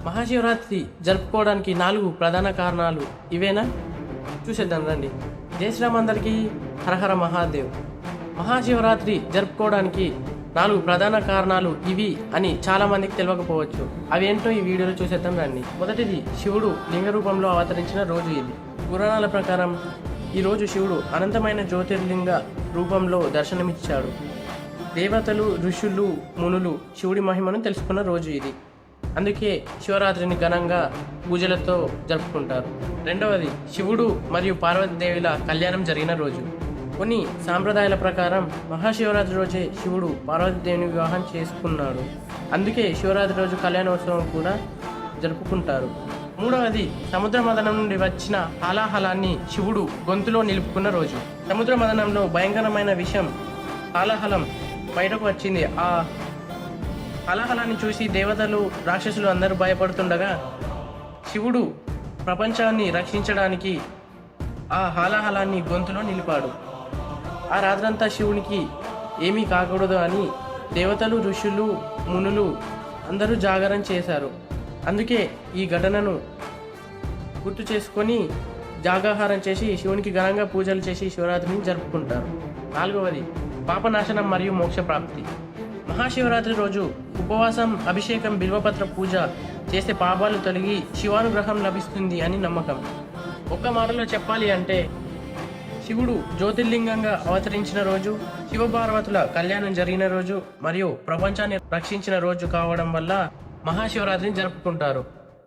మహాశివరాత్రి జరుపుకోవడానికి 4 ప్రధాన కారణాలు ఇవేనా? చూసేద్దాం రండి. జై శ్రీరామ్ అందరికీ హరహర మహాదేవ్. మహాశివరాత్రి జరుపుకోవడానికి 4 ప్రధాన కారణాలు ఇవి అని చాలా మందికి తెలియకపోవచ్చు. అవేంటో ఈ వీడియోలో చూసేద్దాం రండి. మొదటిది, శివుడు లింగ రూపంలో అవతరించిన రోజు ఇది. పురాణాల ప్రకారం ఈ రోజు శివుడు అనంతమైన జ్యోతిర్లింగ రూపంలో దర్శనమిచ్చాడు. దేవతలు, ఋషులు, మునులు శివుడి మహిమను తెలుసుకున్న రోజు ఇది. అందుకే శివరాత్రిని ఘనంగా పూజలతో జరుపుకుంటారు. రెండవది, శివుడు మరియు పార్వతీదేవిల కళ్యాణం జరిగిన రోజు. కొన్ని సాంప్రదాయాల ప్రకారం మహాశివరాత్రి రోజే శివుడు పార్వతీదేవిని వివాహం చేసుకున్నాడు. అందుకే శివరాత్రి రోజు కళ్యాణోత్సవం కూడా జరుపుకుంటారు. మూడవది, సముద్ర మదనం నుండి వచ్చిన హాలాహలాన్ని శివుడు గొంతులో నిలుపుకున్న రోజు. సముద్ర మదనంలో భయంకరమైన విషయం హాలాహలం బయటకు వచ్చింది. ఆ హాలాహలాన్ని చూసి దేవతలు, రాక్షసులు అందరూ భయపడుతుండగా శివుడు ప్రపంచాన్ని రక్షించడానికి ఆ హాలాహలాన్ని గొంతులో నిలిపాడు. ఆ రాత్రంతా శివునికి ఏమీ కాకూడదు అని దేవతలు, ఋషులు, మునులు అందరూ జాగరణ చేశారు. అందుకే ఈ ఘటనను గుర్తు చేసుకొని జాగాహారం చేసి శివునికి ఘనంగా పూజలు చేసి శివరాత్రిని జరుపుకుంటారు. నాలుగవది, పాపనాశనం మరియు మోక్షప్రాప్తి. మహాశివరాత్రి రోజు ఉపవాసం, అభిషేకం, బిల్వపత్ర పూజ చేస్తే పాపాలు తొలగి శివానుగ్రహం లభిస్తుంది అని నమ్మకం. ఒక్క మాటలో చెప్పాలి అంటే శివుడు జ్యోతిర్లింగంగా అవతరించిన రోజు, శివపార్వతుల కళ్యాణం జరిగిన రోజు మరియు ప్రపంచాన్ని రక్షించిన రోజు కావడం వల్ల మహాశివరాత్రిని జరుపుకుంటారు.